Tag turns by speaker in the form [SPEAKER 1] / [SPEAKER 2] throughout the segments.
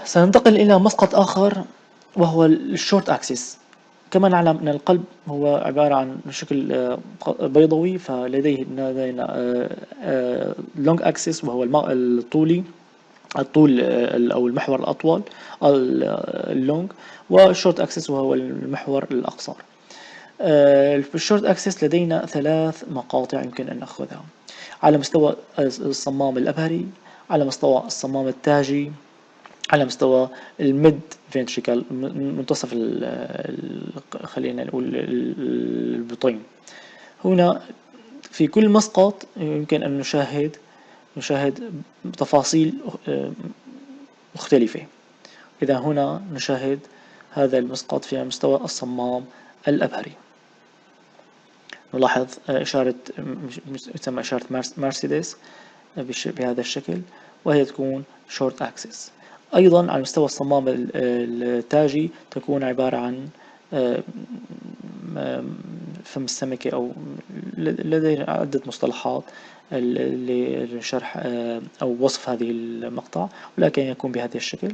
[SPEAKER 1] سننتقل إلى مسقط آخر وهو الشورت أكسس. كما نعلم أن القلب هو عبارة عن شكل بيضوي، فلديه لونج أكسس وهو الطول أو المحور الأطول اللونج، والشورت أكسس وهو المحور الأقصر. في الشورت أكسس لدينا 3 مقاطع يمكن أن نأخذها على مستوى الصمام الأبهري، على مستوى الصمام التاجي، على مستوى الميد فنتريكل منتصف خلينا نقول البطين. هنا في كل مسقط يمكن أن نشاهد تفاصيل مختلفة. إذا هنا نشاهد هذا المسقط في مستوى الصمام الأبهري، نلاحظ إشارة تسمى إشارة مرسيدس بهذا الشكل، وهي تكون شورت أكسس. أيضا على مستوى الصمام التاجي تكون عبارة عن فم السمكة، أو لدينا عدة مصطلحات لشرح أو وصف هذه المقطع، ولكن يكون بهذا الشكل.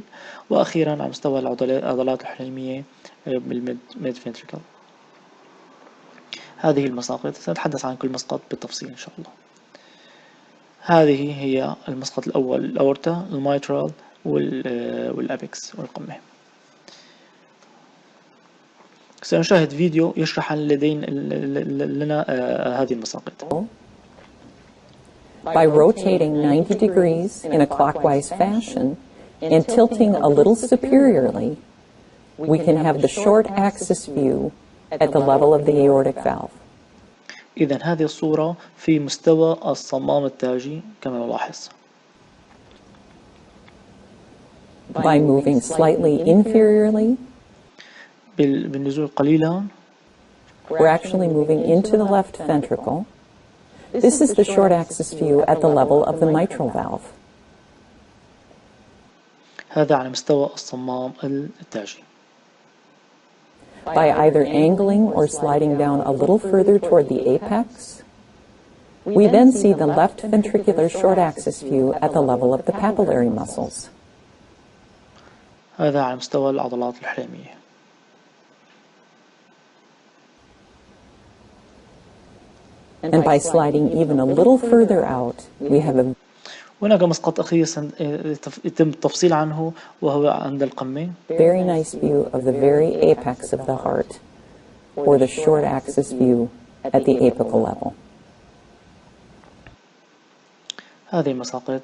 [SPEAKER 1] وأخيرا على مستوى العضلات الحليمية بالميد فنتريكل. هذه المساقط سنتحدث عن كل مسقط بالتفصيل إن شاء الله. هذه هي المسقط الأول، الأورتا، الميترال، والأبيكس والقمة. سنشاهد فيديو يشرح لنا هذه المساقط.
[SPEAKER 2] By rotating 90 degrees in a clockwise fashion and tilting a little superiorly, we can have the short axis view at the level of the aortic valve.
[SPEAKER 1] إذن هذه الصورة في مستوى الصمام التاجي كما نلاحظ.
[SPEAKER 2] By moving slightly inferiorly,
[SPEAKER 1] بالنزول قليلا,
[SPEAKER 2] we're actually moving into the left ventricle. This is the short axis view at the level of the mitral valve.
[SPEAKER 1] هذا على مستوى الصمام التاجي.
[SPEAKER 2] By either angling or sliding down a little further toward the apex, we then see the left ventricular short axis view at the level of the papillary muscles.
[SPEAKER 1] هذا على مستوى العضلات الحليمية.
[SPEAKER 2] And by sliding even a little further out, we have a
[SPEAKER 1] هناك مسقط أخير يتم التفصيل عنه، وهو عند القمة.
[SPEAKER 2] very nice view of the very apex of the heart, or the short axis view at the apical level.
[SPEAKER 1] هذه مساقط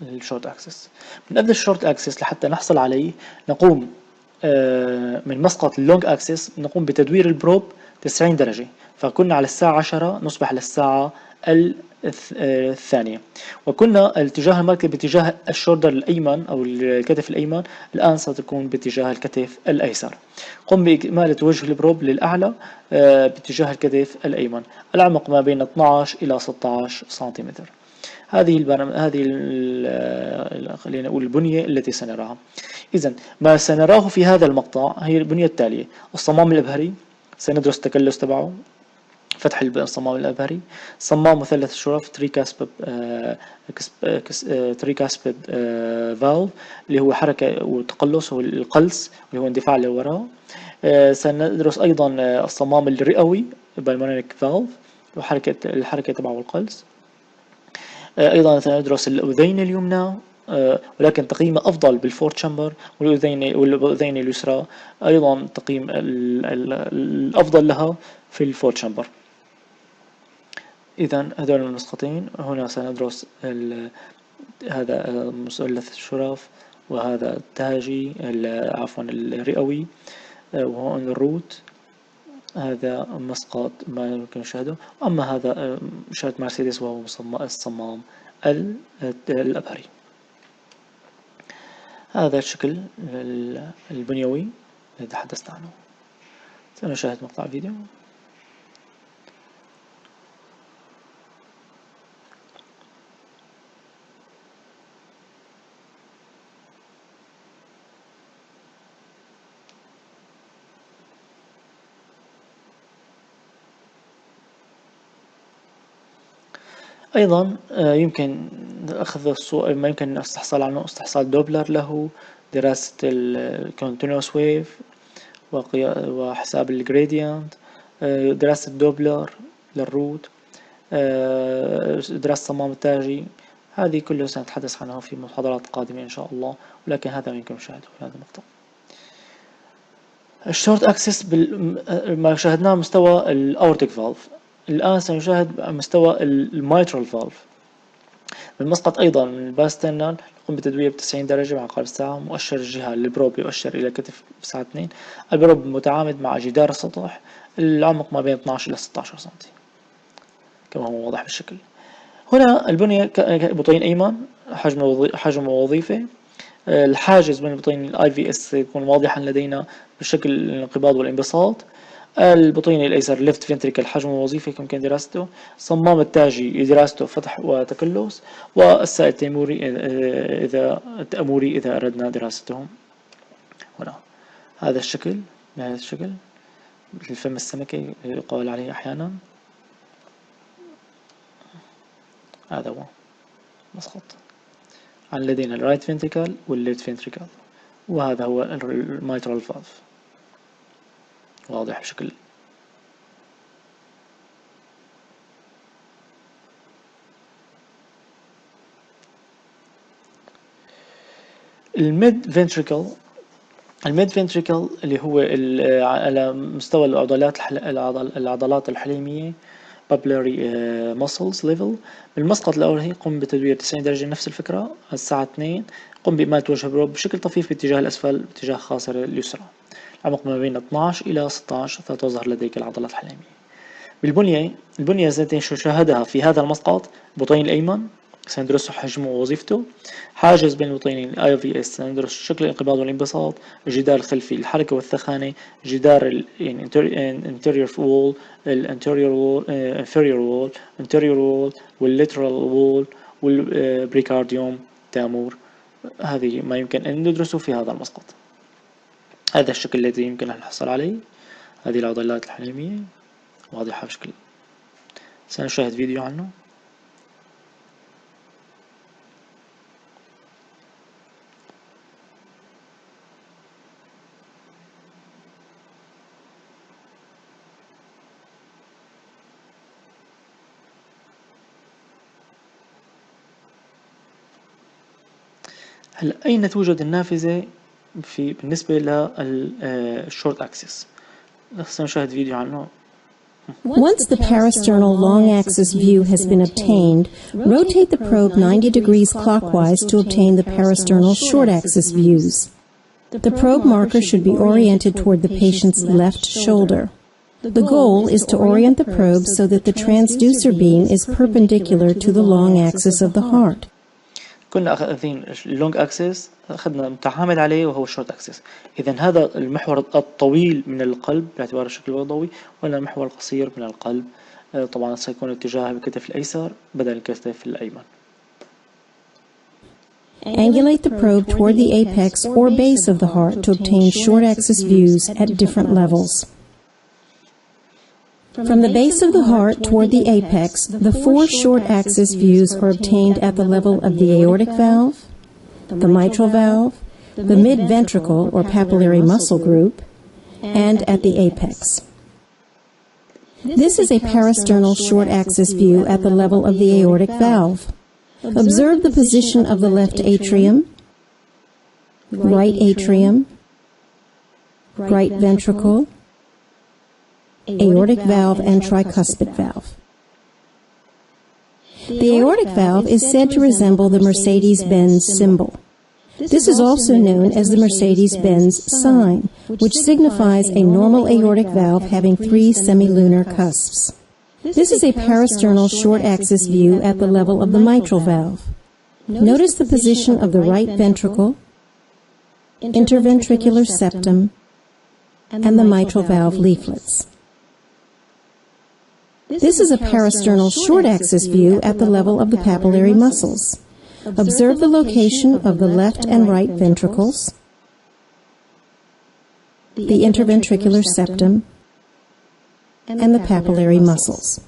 [SPEAKER 1] الشورت أكسس. من قبل الشورت أكسس لحتى نحصل عليه نقوم من مسقط اللونج أكسس نقوم بتدوير البروب 90 درجة، فكنا على الساعة 10 نصبح على الساعة الثانية، وكنا الاتجاه المركز باتجاه الشولدر الأيمن أو الكتف الأيمن، الآن ستكون باتجاه الكتف الأيسر. قم بإكمالة وجه البروب للأعلى باتجاه الكتف الأيمن، العمق ما بين 12 إلى 16 سنتيمتر. هذه خلينا نقول البنية التي سنراها. إذن ما سنراه في هذا المقطع هي البنية التالية: الصمام الأبهري، سندرس التكلس تبعه، فتح الصمام الأبهري، صمام مثلث الشرف تريكاسبيد فالف اللي هو حركة وتقلص، هو القلص اللي هو اندفاع لوراء. سندرس أيضا الصمام الرئوي بالمونيك فالف الحركة تبعه القلص. أيضا سندرس الأذين اليمنى، ولكن تقييمه أفضل بالفور تشامبر، والأذين اليسرى أيضا تقييم الأفضل لها في الفور تشامبر. إذن هذول المسقطين. هنا سندرس هذا مثلث الشرف، وهذا التاجي عفوا الرئوي، وهون الروت. هذا مسقط ما يمكن نشاهده. أما هذا إشارة مرسيدس وهو الصمام الأبهري. هذا الشكل البنيوي الذي تحدثت عنه. سنشاهد مقطع فيديو. أيضا يمكن أخذ ما يمكن استحصال عنه استحصال دوبلر له، دراسة ال continuous wave وحساب الجريدينت، دراسة الدوبلر للروت، دراسة الصمام التاجي. هذه كلها سنتحدث عنها في محاضرات قادمة إن شاء الله، ولكن هذا ما يمكن مشاهده في هذا المقطع. الشورت اكسس ما شاهدناه مستوى الاورتيك فالف، الآن سنشاهد مستوى الميترال فالف. بالمسقط أيضا من الباسترنال نقوم بتدوير ب90 درجة مع عقارب الساعة. مؤشر الجهة البروب يؤشر إلى كتف بساعة 2. البروب متعامد مع جدار السطح، العمق ما بين 12 إلى 16 سنتي كما هو واضح بالشكل. هنا البنية بطين أيمن حجم ووظيفة. الحاجز بين البطين الاي في اس يكون واضحا لدينا بشكل الانقباض والانبساط. البطين الايسر ليفت فنتريكل حجم ووظيفة يمكن دراسته. الصمام التاجي دراسته فتح وتكلس. والسائل التأموري إذا أردنا دراستهم. هنا هذا الشكل بهذا الشكل مثل الفم السمكي يقال عليه أحيانا. هذا هو مسقط. عن لدينا الرايت فنتريكل والليفت فنتريكل، وهذا هو الميترال فالف واضح بشكل. الميد فنتريكل اللي هو على مستوى العضلات الحليمية papillary muscles level. بالمسقط الأول هي قم بتدوير 90 درجة نفس الفكرة. الساعة 2 قم بإمالة وجه البروب بشكل طفيف باتجاه الأسفل باتجاه خاصرة اليسرى. العمق ما بين 12 إلى 16 فتظهر لديك العضلات الحليمية. البنية التي شاهدها في هذا المسقط البطين الأيمن سندرس حجمه ووظيفته. حاجز بين البطينين الاي في اس سندرس شكل الانقباض والانبساط. الجدار الخلفي الحركة والثخانة. جدار interior wall inferior wall anterior wall والlateral wall والبريكارديوم تامور. هذه ما يمكن أن ندرسه في هذا المسقط. هذا الشكل الذي يمكن أن نحصل عليه. هذه العضلات الحليمية واضحة بشكل. سنشاهد فيديو عنه. هلا أين توجد النافذة بالنسبة للشورت أكسس؟ سنشاهد فيديو عنه.
[SPEAKER 3] Once the parasternal long-axis view has been obtained, rotate the probe 90 degrees clockwise to obtain the parasternal short-axis views. The probe marker should be oriented toward the patient's left shoulder. The goal is to orient the probe so that the transducer beam is perpendicular to the long axis of the heart.
[SPEAKER 1] كنا أخذين اللونج أكسس أخذنا متعامد عليه وهو الشورت أكسس. إذن هذا المحور الطويل من القلب باعتبار الشكل الوضوي، ولا المحور القصير من القلب طبعا سيكون اتجاهه الكتف الأيسر بدل الكتف الأيمن.
[SPEAKER 3] Angulate the probe toward the apex or base of the heart to obtain short axis views at different levels. From the base of the heart toward the apex, the 4 short-axis views are obtained at the level of the aortic valve, the mitral valve, the mid-ventricle or papillary muscle group, and at the apex. This is a parasternal short-axis view at the level of the aortic valve. Observe the position of the left atrium, right atrium, right ventricle, aortic valve and tricuspid valve. The aortic valve is said to resemble the Mercedes-Benz symbol. This is also known as the Mercedes-Benz sign, which signifies a normal aortic valve having 3 semilunar cusps. This is a parasternal short-axis view at the level of the mitral valve. Notice the position of the right ventricle, interventricular septum, and the mitral valve leaflets. This is a parasternal short-axis view at the level of the papillary muscles. Observe the location of the left and right ventricles, the interventricular septum, and the papillary muscles.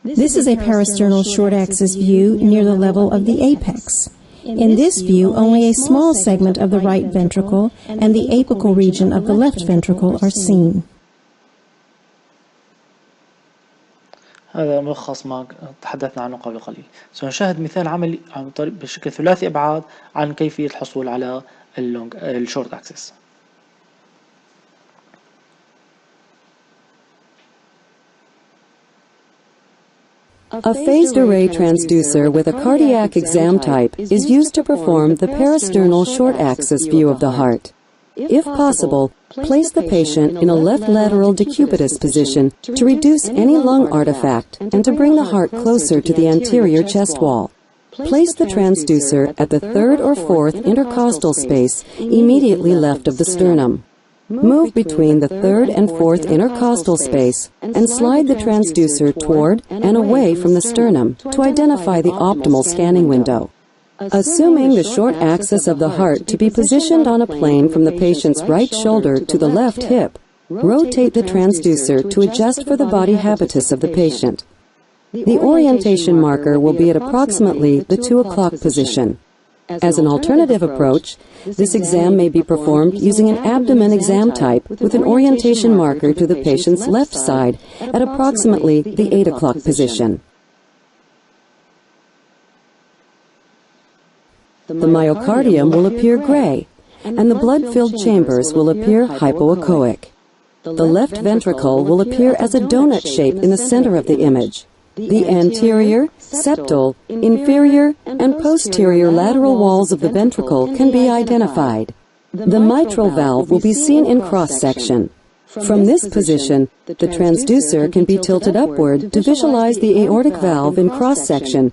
[SPEAKER 3] This is a parasternal short-axis view near the level of the apex. In this view, only a small segment of the right ventricle and the apical region of the left ventricle are seen.
[SPEAKER 1] هذا ملخص ما تحدثنا عنه قبل قليل. سنشاهد مثال عملي عن طريق بشكل ثلاثي أبعاد عن كيفية الحصول على الشورت أكسس.
[SPEAKER 4] A phased array transducer with a cardiac exam type is used to perform the parasternal short axis view of the heart. If possible, place the patient in a left lateral decubitus position to reduce any lung artifact and to bring the heart closer to the anterior chest wall. Place the transducer at the third or fourth intercostal space immediately left of the sternum. Move between the third and fourth intercostal space and slide the transducer toward and away from the sternum to identify the optimal scanning window. Assuming the short axis of the heart to be positioned on a plane from the patient's right shoulder to the left hip, rotate the transducer to adjust for the body habitus of the patient. The orientation marker will be at approximately the 2 o'clock position. As an alternative approach, this exam may be performed using an abdomen exam type with an orientation marker to the patient's left side at approximately the 8 o'clock position. The myocardium will appear gray, and the blood-filled chambers will appear hypoechoic. The left ventricle will appear as a donut shape in the center of the image. The anterior, septal, inferior, and posterior lateral walls of the ventricle can be identified. The mitral valve will be seen in cross-section. From this position, the transducer can be tilted upward to visualize the aortic valve in cross-section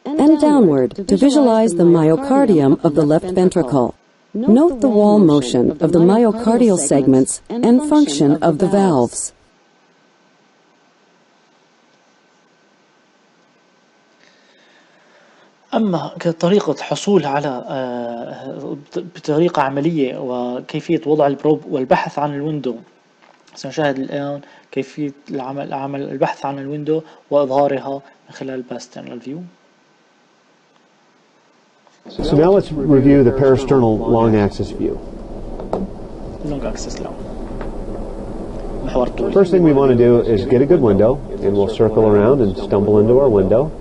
[SPEAKER 4] and downward to visualize the myocardium of the left ventricle. Note the wall motion of the myocardial segments and function of the valves.
[SPEAKER 1] أما كطريقة حصول على بطريقة عملية وكيفية وضع البروب والبحث عن الويندو، سنشاهد الآن كيفية البحث عن الويندو وإظهارها من خلال parasternal view.
[SPEAKER 5] So now let's review the parasternal long axis view.
[SPEAKER 1] Long axis long. محور طولي.
[SPEAKER 5] First thing we want to do is get a good window, and we'll circle around and stumble into our window.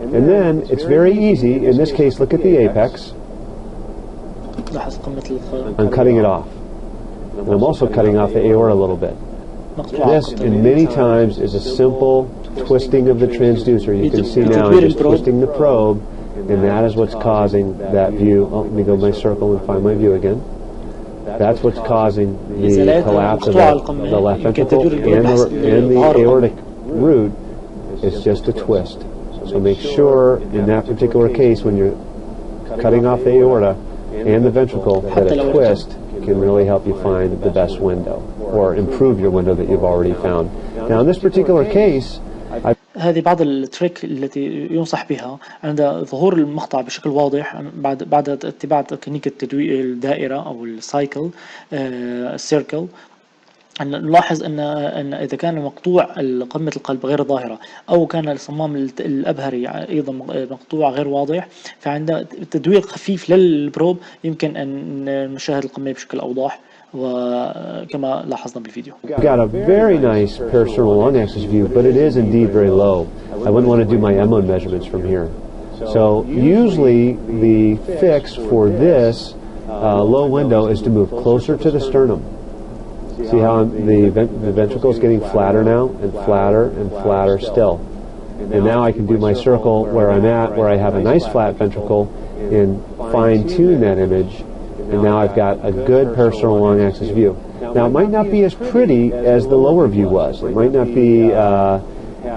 [SPEAKER 5] And then it's very easy. In this case, look at the apex. I'm cutting it off. And I'm also cutting off the aorta a little bit. This, in many times, is a simple twisting of the transducer. You can see now I'm just twisting the probe, and that is what's causing that view. Oh, let me go my circle and find my view again. That's what's causing the collapse of the left ventricle and the aortic root. Is just a twist. So make sure in that particular case when you're cutting off the aorta and the ventricle that a twist can really help you find the best window or improve your window that you've already found. Now in this particular case,
[SPEAKER 1] هذه بعض التريك التي ينصح بها عند ظهور المقطع بشكل واضح بعد اتباع تكنيك التدوير الدائرة أو السايكل السيركل. نلاحظ أن إذا كان مقطوع قمة القلب غير ظاهرة أو كان الصمام الأبهري أيضا مقطوع غير واضح، فعند تدوير خفيف للبروب يمكن أن نشاهد القمة بشكل أوضح وكما لاحظنا بالفيديو.
[SPEAKER 5] Got a very nice parasternal long axis view, but it is indeed very low. I wouldn't want to do my M1 measurements from here. So usually the fix for this low window is to move closer to the sternum. See how the ventricle is getting flatter now and flatter still. And now I can do my circle where I'm at, where I have a nice flat ventricle, and fine-tune that image. And now I've got a good parasternal long axis view. Now it might not be as pretty as the lower view was. It might not be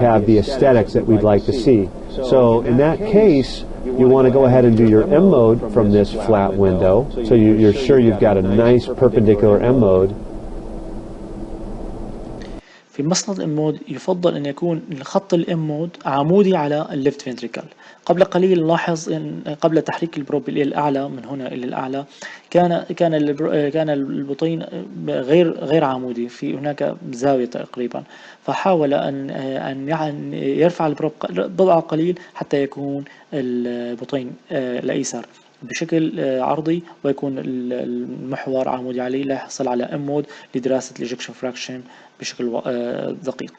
[SPEAKER 5] have the aesthetics that we'd like to see. So in that case, you want to go ahead and do your M mode from this flat window. So you're sure you've got a nice perpendicular M mode.
[SPEAKER 1] في مسند الام مود يفضل ان يكون خط الام مود عمودي على الليفت فنتريكل. قبل قليل نلاحظ ان قبل تحريك البروب الى الاعلى من هنا الى الاعلى كان البطين غير عمودي، في هناك زاويه تقريبا، فحاول ان يرفع البروب بضع قليل حتى يكون البطين الايسر بشكل عرضي ويكون المحور عمودي عليه، لا يحصل على ام مود لدراسه الايجكشن فراكشن بشكل دقيق.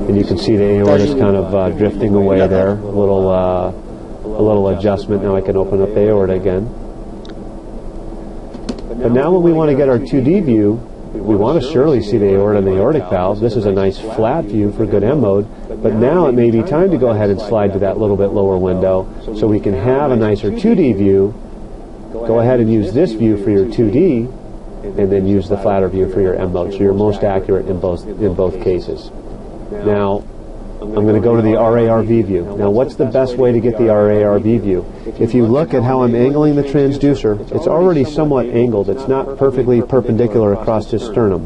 [SPEAKER 5] And you can see the aorta is kind of drifting away there. A little adjustment. Now I can open up the aorta again. But now when we want to get our 2D view, we want to surely see the aorta and the aortic valve. This is a nice flat view for good M mode, but now it may be time to go ahead and slide to that little bit lower window so we can have a nicer 2D view. Go ahead and use this view for your 2D, and then use the flatter view for your M mode, so you're most accurate in both cases. Now, I'm going to go to the RARV view. Now, what's the best way to get the RARV view? If you look at how I'm angling the transducer, it's already somewhat angled. It's not perfectly perpendicular across his sternum.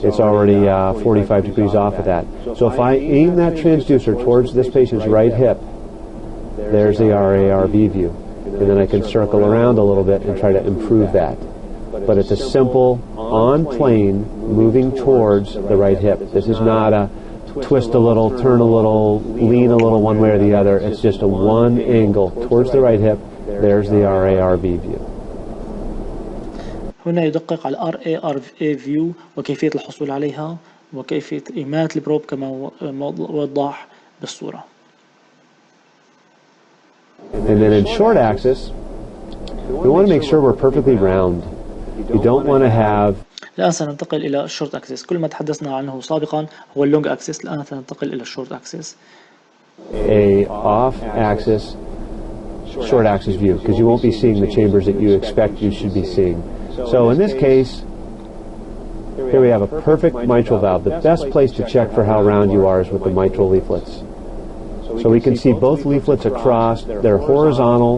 [SPEAKER 5] It's already 45 degrees off of that. So if I aim that transducer towards this patient's right hip, there's the RARV view. And then I can circle around a little bit and try to improve that. But it's a simple on plane moving towards the right hip. This is not a twist a little, turn a little, lean a little one way or the other. It's just a one angle towards the right hip. There's the RARV view.
[SPEAKER 1] هنا يدقق على RARV view وكيفية الحصول عليها وكيفية إمالة البروب كما وضح بالصورة.
[SPEAKER 5] And then in short axis, we want to make sure we're perfectly round. You don't want to have.
[SPEAKER 1] الآن سننتقل إلى الشورت أكسس. كل ما تحدثنا عنه سابقا هو اللونج أكسس، الآن سننتقل إلى الشورت أكسس.
[SPEAKER 5] A off-axis short axis view, because you won't be seeing the chambers that you expect you should be seeing. So in this case, here we have a perfect mitral valve. The best place to check for how round you are is with the mitral leaflets. So we can see both leaflets across. They're horizontal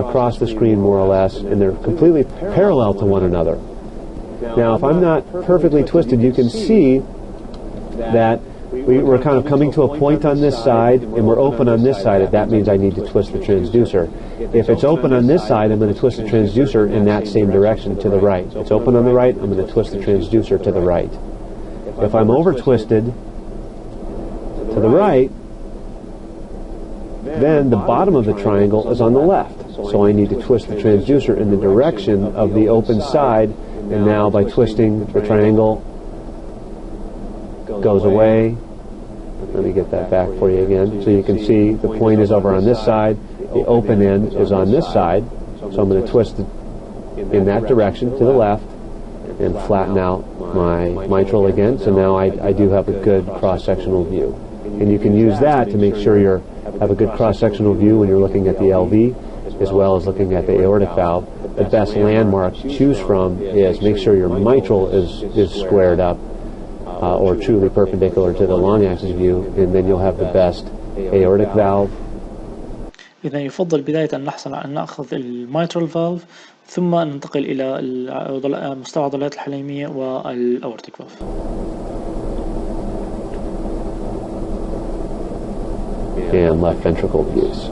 [SPEAKER 5] across the screen more or less, and they're completely parallel to one another. Now, if I'm not perfectly twisted, you can see that we're kind of coming to a point on this side, and we're open on this side. That means I need to twist the transducer. If it's open on this side, I'm going to twist the transducer in that same direction to the right. It's open on the right, I'm going to twist the transducer to the right. If I'm over-twisted to the right, then the bottom of the triangle is on the left. So I need to twist the transducer in the direction of the open side, and now by twisting, the triangle goes away. Let me get that back for you again. So you can see the point is over on this side, the open end is on this side, so I'm going to twist it in that direction to the left and flatten out my mitral again. So now I do have a good cross-sectional view. And you can use that to make sure you have a good cross-sectional view when you're looking at the LV, as well as looking at the aortic valve. The best landmark to choose from is make sure your mitral is squared up or truly perpendicular to the long axis view, and then you'll have the best aortic valve.
[SPEAKER 1] إذا يفضل بداية أن نأخذ الميترال فالف ثم ننتقل إلى مستوى عضلات الحليمية والأورتيك فالف.
[SPEAKER 5] And left ventricle views.